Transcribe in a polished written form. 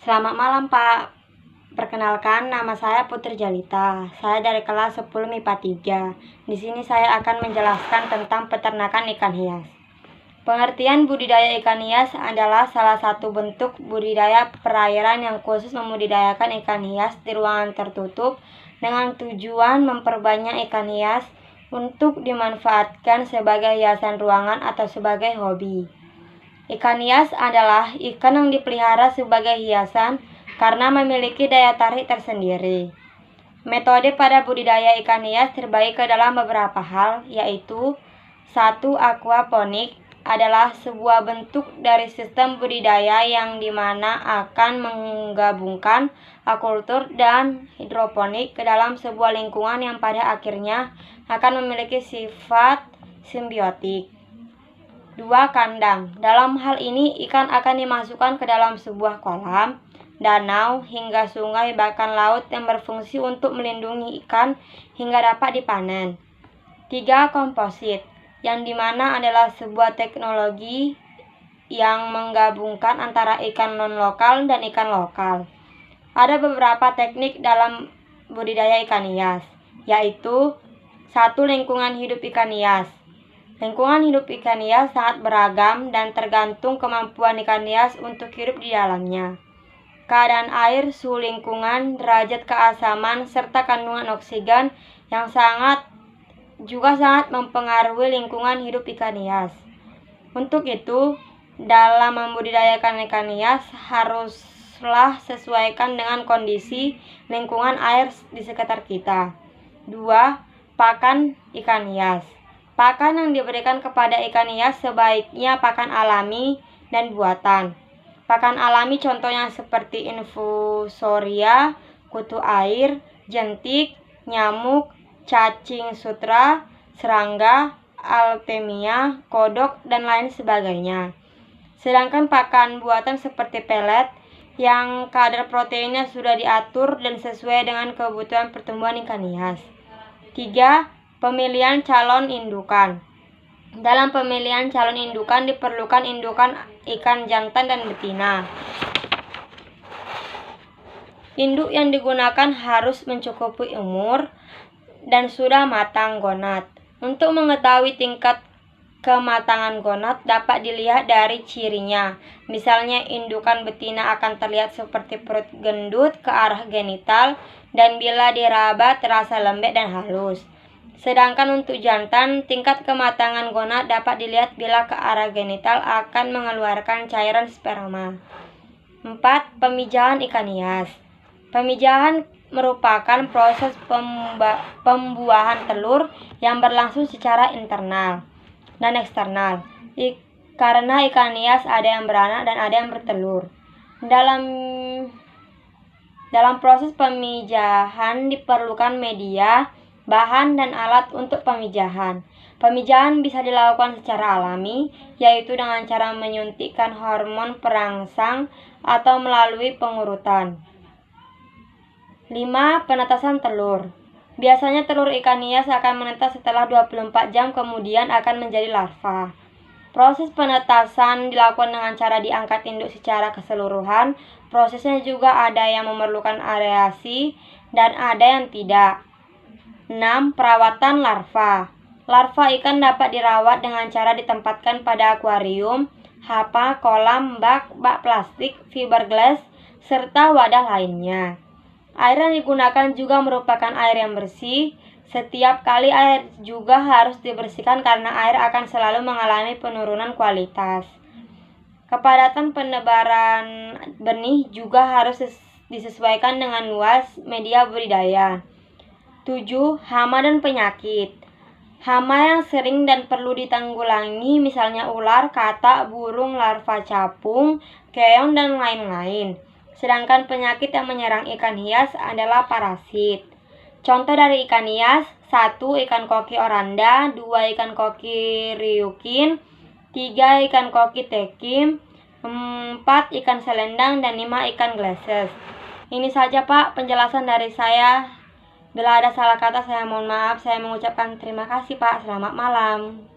Selamat malam, Pak. Perkenalkan, nama saya Putri Jalita. Saya dari kelas 10 MIPA 3. Di sini saya akan menjelaskan tentang peternakan ikan hias. Pengertian budidaya ikan hias adalah salah satu bentuk budidaya perairan yang khusus membudidayakan ikan hias di ruangan tertutup dengan tujuan memperbanyak ikan hias untuk dimanfaatkan sebagai hiasan ruangan atau sebagai hobi. Ikan hias adalah ikan yang dipelihara sebagai hiasan karena memiliki daya tarik tersendiri. Metode pada budidaya ikan hias terbagi ke dalam beberapa hal, yaitu 1. Aquaponik adalah sebuah bentuk dari sistem budidaya yang dimana akan menggabungkan aquakultur dan hidroponik ke dalam sebuah lingkungan yang pada akhirnya akan memiliki sifat simbiotik. 2. Kandang. Dalam hal ini, ikan akan dimasukkan ke dalam sebuah kolam, danau, hingga sungai bahkan laut yang berfungsi untuk melindungi ikan hingga dapat dipanen. 3. Komposit, yang dimana adalah sebuah teknologi yang menggabungkan antara ikan non-lokal dan ikan lokal. Ada beberapa teknik dalam budidaya ikan hias, yaitu 1. Lingkungan hidup ikan hias. Lingkungan hidup ikan hias sangat beragam dan tergantung kemampuan ikan hias untuk hidup di dalamnya. Keadaan air, suhu lingkungan, derajat keasaman, serta kandungan oksigen yang sangat mempengaruhi lingkungan hidup ikan hias. Untuk itu, dalam membudidayakan ikan hias haruslah sesuaikan dengan kondisi lingkungan air di sekitar kita. 2. Pakan ikan hias. Pakan yang diberikan kepada ikan hias sebaiknya pakan alami dan buatan. Pakan alami contohnya seperti infusoria, kutu air, jentik, nyamuk, cacing sutra, serangga, altemia, kodok, dan lain sebagainya. Sedangkan pakan buatan seperti pelet yang kadar proteinnya sudah diatur dan sesuai dengan kebutuhan pertumbuhan ikan hias. 3. Pemilihan calon indukan. Dalam pemilihan calon indukan diperlukan indukan ikan jantan dan betina. Induk yang digunakan harus mencukupi umur dan sudah matang gonad. Untuk mengetahui tingkat kematangan gonad dapat dilihat dari cirinya. Misalnya indukan betina akan terlihat seperti perut gendut ke arah genital dan bila diraba terasa lembek dan halus. Sedangkan untuk jantan, tingkat kematangan gonad dapat dilihat bila ke arah genital akan mengeluarkan cairan sperma. 4. Pemijahan ikan hias. Pemijahan merupakan proses pembuahan telur yang berlangsung secara internal dan eksternal. Karena ikan hias ada yang beranak dan ada yang bertelur. Dalam proses pemijahan diperlukan media, bahan, dan alat untuk pemijahan. Pemijahan bisa dilakukan secara alami, yaitu dengan cara menyuntikkan hormon perangsang atau melalui pengurutan. 5. Penetasan telur. Biasanya telur ikan hias akan menetas setelah 24 jam kemudian akan menjadi larva. Proses penetasan dilakukan dengan cara diangkat induk secara keseluruhan. Prosesnya juga ada yang memerlukan aerasi dan ada yang tidak. 6. Perawatan larva. Larva ikan dapat dirawat dengan cara ditempatkan pada akuarium, hapa, kolam, bak plastik, fiberglass, serta wadah lainnya. Air yang digunakan juga merupakan air yang bersih. Setiap kali air juga harus dibersihkan karena air akan selalu mengalami penurunan kualitas. Kepadatan penebaran benih juga harus disesuaikan dengan luas media budidaya. 7. Hama dan penyakit. Hama yang sering dan perlu ditanggulangi misalnya ular, katak, burung, larva capung, keong, dan lain-lain. Sedangkan penyakit yang menyerang ikan hias adalah parasit. Contoh dari ikan hias: 1. Ikan koki oranda, 2. Ikan koki ryukin, 3. Ikan koki tekim, 4. Ikan selendang, dan 5. Ikan glasses. Ini saja Pak penjelasan dari saya. Bila ada salah kata saya mohon maaf. Saya mengucapkan terima kasih Pak. Selamat malam.